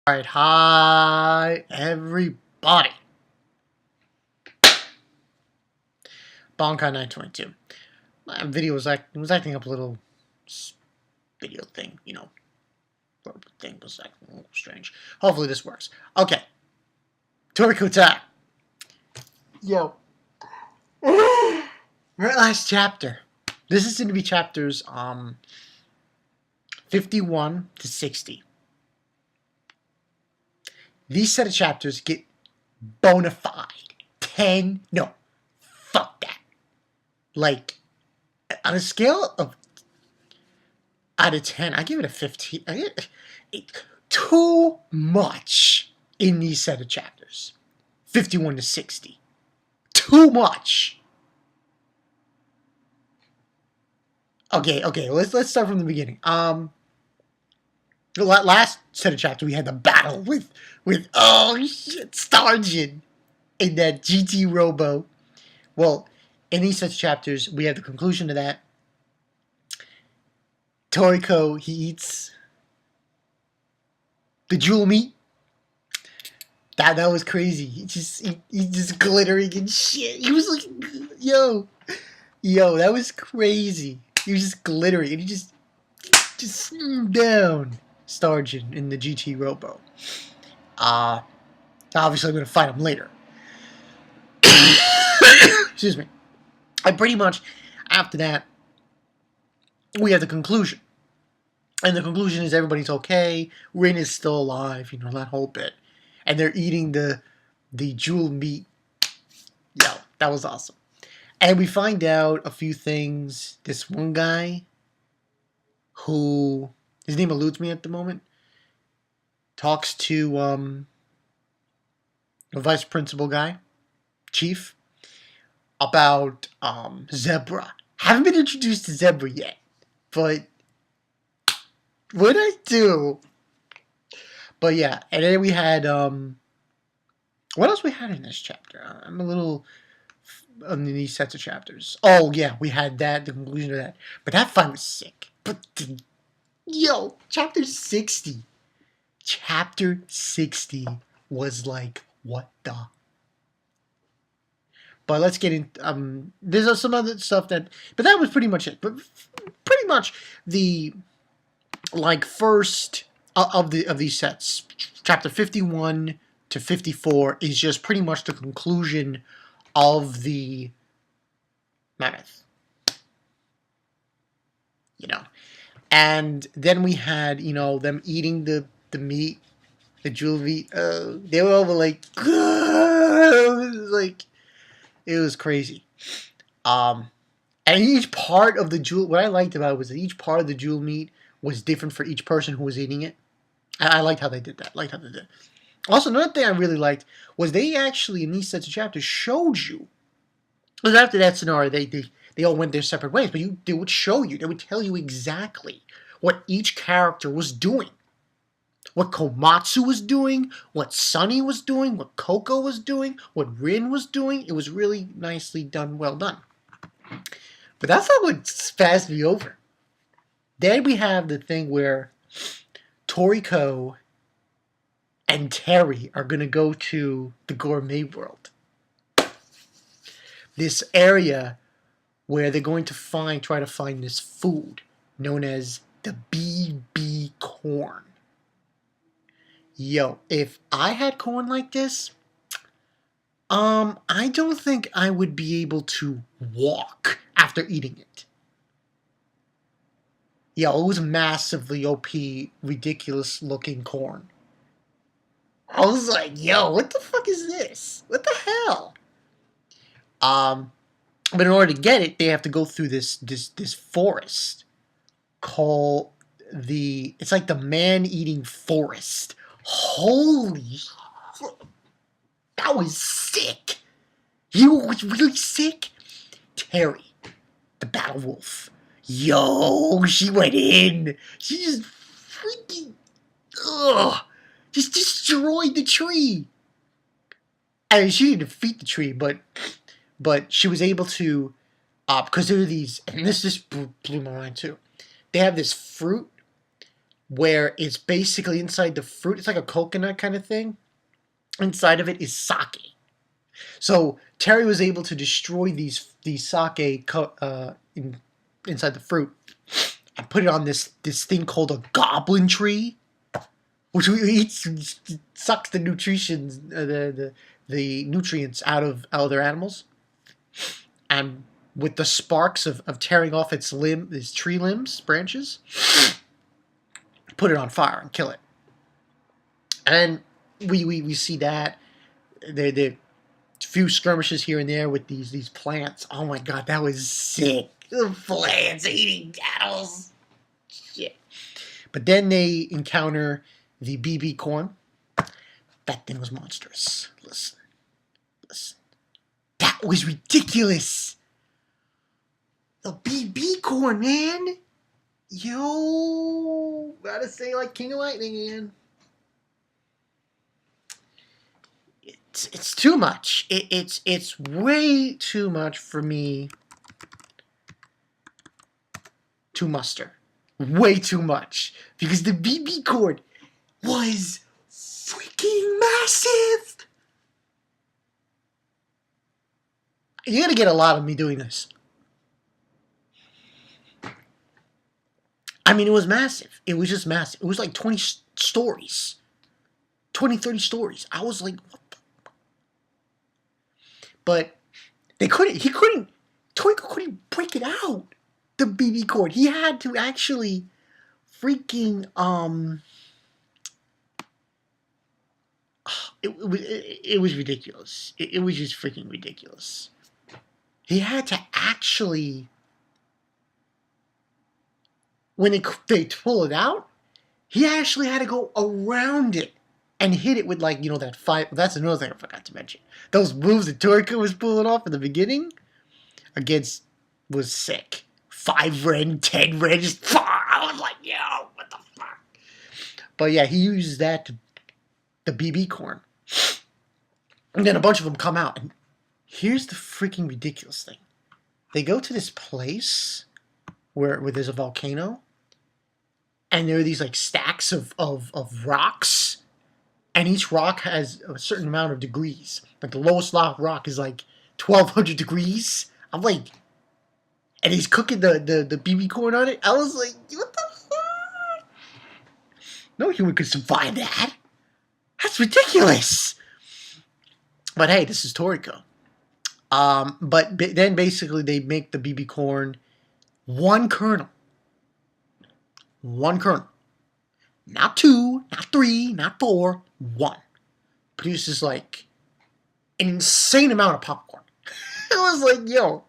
Alright, hi everybody. Bonkai922. My video was acting up a little video thing, thing was acting a little strange. Hopefully this works. Okay. Toriko time. Yo. We're at last chapter. This is going to be chapters 51 to 60. These set of chapters get bona fide. 10. No. Fuck that. Like, on a scale of out of 10, I give it a 15. I give it too much in these set of chapters. 51 to 60. Too much. Okay, let's start from the beginning. The last set of chapters we had the battle with oh shit, starjyn in that GT robo. Well, in these such chapters, we have the conclusion to that. Toriko, he eats the jewel meat. That was crazy. He just glittering and shit. He was like, yo, that was crazy. He was just glittering and he just down starjyn in the GT robo. Obviously I'm gonna fight him later. Excuse me. And pretty much after that, we have the conclusion. And the conclusion is everybody's okay. Rin is still alive, that whole bit. And they're eating the jewel meat. Yo, that was awesome. And we find out a few things. This one guy, who, his name eludes me at the moment, talks to a vice principal guy, chief, about Zebra. Haven't been introduced to Zebra yet, but what'd I do? But yeah, and then we had what else we had in this chapter? I'm a little on these sets of chapters. Oh yeah, we had that, the conclusion of that. But that fight was sick. But yo, chapter 60. Chapter 60 was like, what the? But let's get in. There's some other stuff but that was pretty much it. But pretty much the first of these sets, chapter 51 to 54 is just pretty much the conclusion of the mammoth. And then we had them eating the meat, the jewel meat. They were over like, it was crazy. And each part of the jewel, what I liked about it was that each part of the jewel meat was different for each person who was eating it. I liked how they did that. Also, another thing I really liked was they actually, in these sets of chapters, showed you. Because after that scenario, they all went their separate ways, but they would show you, they would tell you exactly what each character was doing. What Komatsu was doing, what Sunny was doing, what Coco was doing, what Rin was doing. It was really nicely done, well done. But that's not what spazzed me over. Then we have the thing where Toriko and Terry are going to go to the gourmet world. This area where they're going to try to find this food known as the BB corn. Yo, if I had corn like this, I don't think I would be able to walk after eating it. Yo, it was massively OP, ridiculous looking corn. I was like, yo, what the fuck is this? What the hell? But in order to get it, they have to go through this forest called it's like the man-eating forest. Holy shit. That was sick. You know what was really sick? Terry, the battle wolf. Yo, she went in. She just freaking just destroyed the tree. And she didn't defeat the tree, but she was able to, because there are these, and this just blew my mind too. They have this fruit where it's basically inside the fruit. It's like a coconut kind of thing. Inside of it is sake. So Terry was able to destroy these sake inside the fruit and put it on this thing called a goblin tree, which eats sucks the nutrition the nutrients out of their animals, and with the sparks of tearing off its tree limbs, branches, put it on fire and kill it. And we see that the few skirmishes here and there with these plants. Oh my god, that was sick. The plants eating animals. Shit. But then they encounter the BB corn. That thing was monstrous. Listen. That was ridiculous. The BB corn, man. Yo, gotta say, like King of Lightning, man. It's too much. It's way too much for me to muster. Way too much, because the BB corn was freaking massive. You're gonna get a lot of me doing this. I mean, it was massive. It was just massive. It was like 20 stories. 20, 30 stories. I was like, what the fuck? But Toriko couldn't break it out. The BB corn. He had to actually freaking, it was ridiculous. It was just freaking ridiculous. He had to actually, when they pull it out, he actually had to go around it and hit it with, like, you know, that five. That's another thing I forgot to mention. Those moves that Toriko was pulling off in the beginning against was sick. 5 red, 10 red, just far. I was like, yo, what the fuck? But yeah, he uses that to the BB corn. And then a bunch of them come out. And here's the freaking ridiculous thing. They go to this place where there's a volcano. And there are these like stacks of rocks. And each rock has a certain amount of degrees. Like the lowest rock is like 1,200 degrees. I'm like, and he's cooking the BB corn on it. I was like, what the fuck? No human could survive that. That's ridiculous. But hey, this is Toriko. But then basically they make the BB corn one kernel. One kernel. Not 2, not 3, not 4. 1. Produces like an insane amount of popcorn. I was like, yo,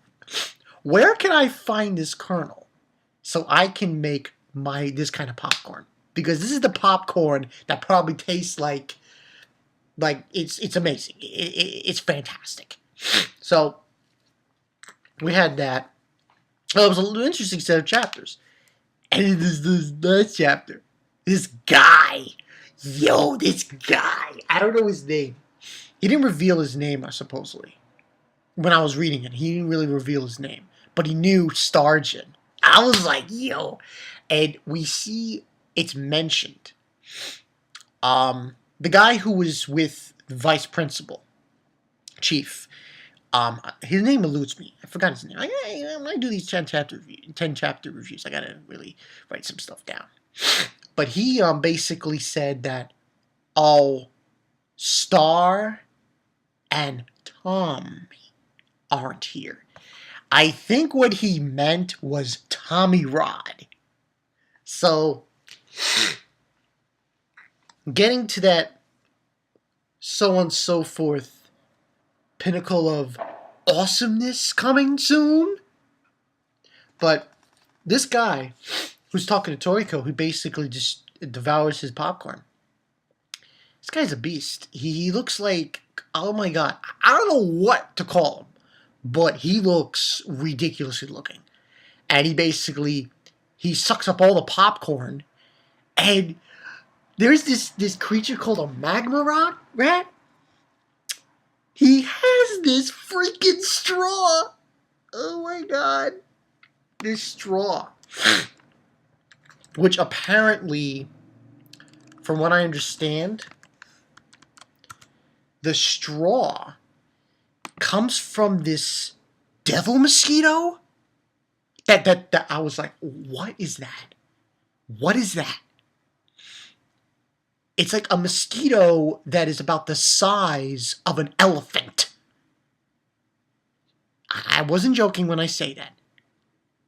where can I find this kernel so I can make this kind of popcorn? Because this is the popcorn that probably tastes like it's amazing. It's fantastic. So we had that. Well, it was an interesting set of chapters. And this last chapter, this guy, this guy. I don't know his name. He didn't reveal his name, supposedly. When I was reading it, he didn't really reveal his name. But he knew starjyn. I was like, yo. And we see it's mentioned. The guy who was with the vice principal, chief, his name eludes me. I forgot his name. When I do these 10 chapter reviews, I gotta really write some stuff down. But he basically said that all Star and Tom aren't here. I think what he meant was Tommy Rod. So, getting to that so on and so forth pinnacle of awesomeness coming soon. But this guy who's talking to Toriko, who basically just devours his popcorn. This guy's a beast. He looks like, oh my god, I don't know what to call him, but he looks ridiculously looking. And he sucks up all the popcorn, and there's this creature called a magma rat. He has this freaking straw. Oh my god. This straw. which apparently, from what I understand, the straw comes from this devil mosquito. That I was like, what is that? What is that? It's like a mosquito that is about the size of an elephant. I wasn't joking when I say that.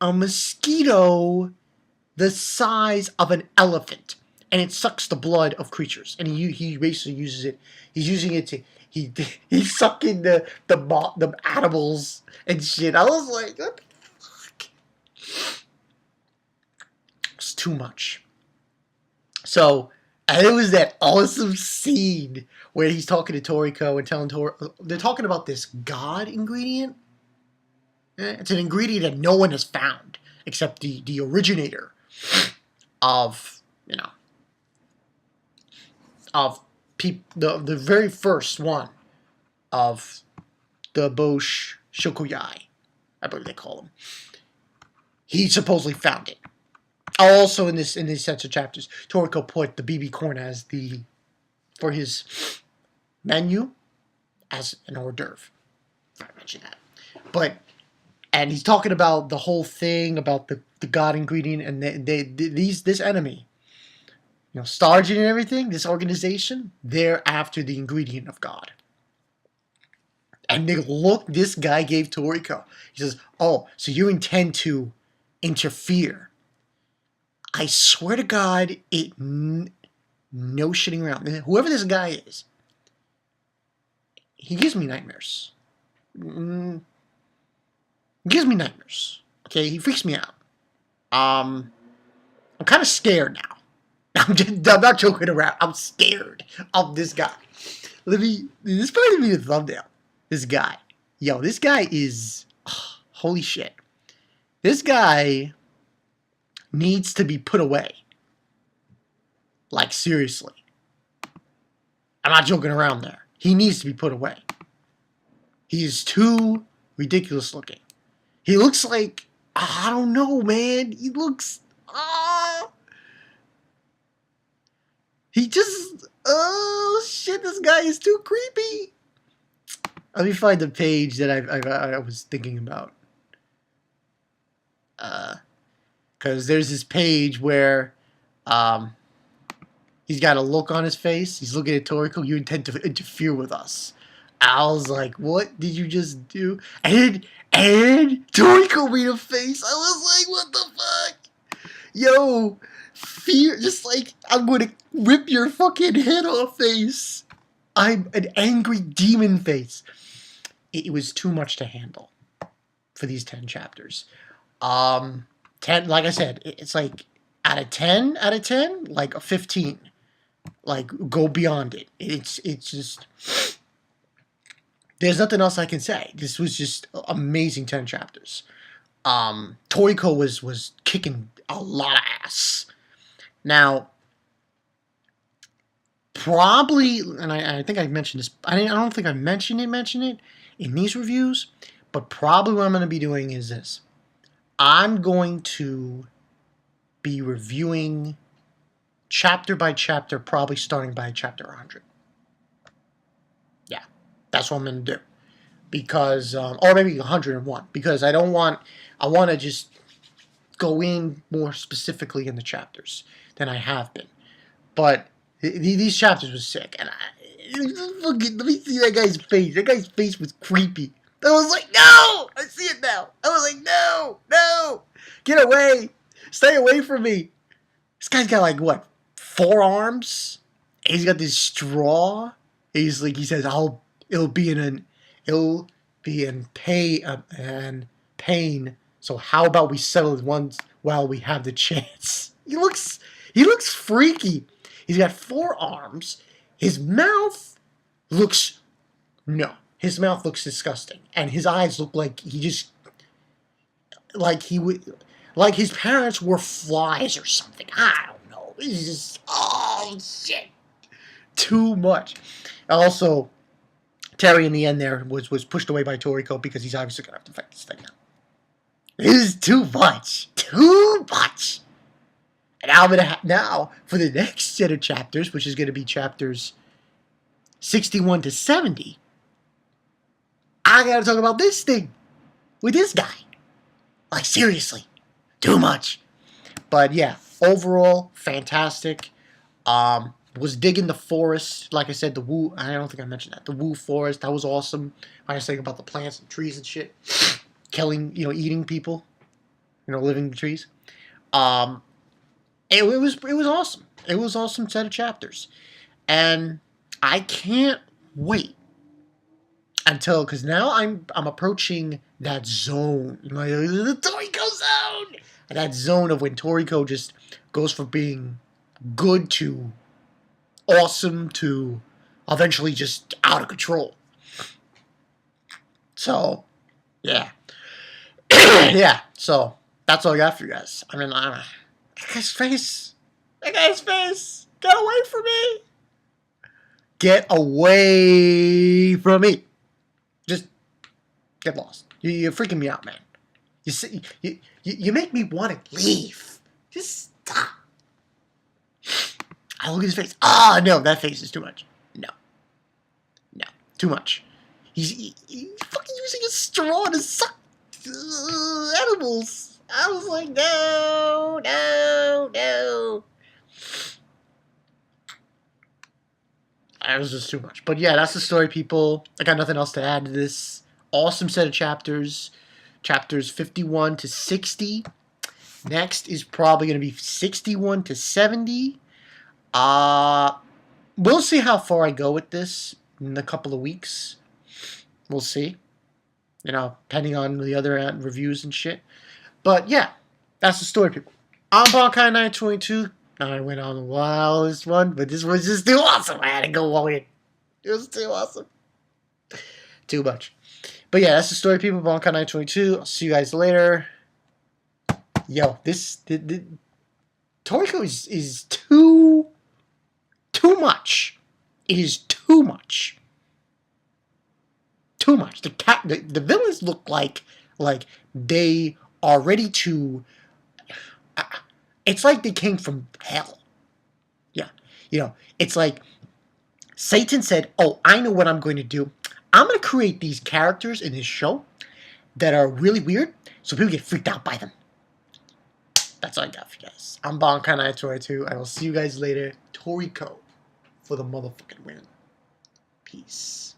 A mosquito the size of an elephant, and it sucks the blood of creatures. And he basically uses it. He's using it to he's sucking the animals and shit. I was like, what the fuck? It's too much. So, and it was that awesome scene where he's talking to Toriko and telling Toriko, they're talking about this god ingredient. It's an ingredient that no one has found except the originator of, of the very first one of the Bosch Shokuyai, I believe they call them. He supposedly found it. Also, in these sets of chapters, Toriko put the BB corn as for his menu as an hors d'oeuvre. I mentioned that, and he's talking about the whole thing about the god ingredient, and this enemy, starjyn and everything. This organization, they're after the ingredient of God. And this guy gave Toriko. He says, "Oh, so you intend to interfere?" I swear to God, no shitting around. Whoever this guy is, he gives me nightmares. He gives me nightmares. Okay, he freaks me out. I'm kind of scared now. I'm not joking around. I'm scared of this guy. This probably be the thumbnail. This guy. Yo, this guy is... holy shit. This guy needs to be put away. Like, seriously. I'm not joking around there. He needs to be put away. He is too ridiculous looking. He looks like... I don't know, man. He looks... he just... oh, shit. This guy is too creepy. Let me find the page that I was thinking about. Because there's this page where he's got a look on his face. He's looking at Toriko. You intend to interfere with us. I was like, what did you just do? And Toriko made a face. I was like, what the fuck? Yo, fear, just like, I'm going to rip your fucking head off face. I'm an angry demon face. It was too much to handle for these 10 chapters. 10, like I said, it's like out of 10, like a 15. Like, go beyond it. It's just... there's nothing else I can say. This was just amazing 10 chapters. Toriko was kicking a lot of ass. Now, probably, and I think I mentioned this, I don't think I mentioned it in these reviews, but probably what I'm going to be doing is this. I'm going to be reviewing chapter by chapter, probably starting by chapter 100. Yeah, that's what I'm going to do. Because, or maybe 101, because I want to just go in more specifically in the chapters than I have been. But these chapters were sick, and let me see that guy's face. That guy's face was creepy. I was like, no! I see it now. I was like, no! Get away! Stay away from me! This guy's got like, what, 4 arms? And he's got this straw. He's like, he says, it'll be in pain. So how about we settle it once while we have the chance? He looks freaky. He's got 4 arms. His mouth looks disgusting, and his eyes look like like his parents were flies or something. I don't know. It's just, oh shit, too much. Also, Terry in the end there was pushed away by Toriko because he's obviously gonna have to fight this thing now. It is too much. And And now for the next set of chapters, which is going to be chapters 61 to 70, I got to talk about this thing with this guy. Like, seriously, too much. But yeah, overall, fantastic. Was digging the forest. Like I said, the Wu, I don't think I mentioned that. The Wu forest, that was awesome. I was saying about the plants and trees and shit. Killing, eating people. Living in the trees. It was awesome. It was an awesome set of chapters. And I can't wait until, because now I'm approaching that zone. Like, the Toriko zone! And that zone of when Toriko just goes from being good to awesome to eventually just out of control. So, yeah. Yeah, so that's all I got for you guys. I mean, that guy's face. That guy's face. Get away from me. Get away from me. Just get lost. You're freaking me out, man. You make me want to leave. Just stop. I look at his face. Ah, no, that face is too much. No, too much. He's fucking using a straw to suck animals. I was like, no. That was just too much. But yeah, that's the story, people. I got nothing else to add to this awesome set of chapters. Chapters 51 to 60. Next is probably going to be 61 to 70. We'll see how far I go with this in a couple of weeks. We'll see. Depending on the other reviews and shit. But yeah, that's the story, people. I'm Bonkai922. I went on the wildest one, but this was just too awesome. I had to go all in. It was too awesome. Too much. But yeah, that's the story, people. Bonkai922. I'll see you guys later. Yo, the Toriko is too much. It is too much. Too much. The villains look like they are ready to. It's like they came from hell. Yeah, it's like Satan said, "Oh, I know what I'm going to do. I'm going to create these characters in this show that are really weird, so people get freaked out by them." That's all I got for you guys. I'm Bonkai922. I will see you guys later. Toriko for the motherfucking win. Peace.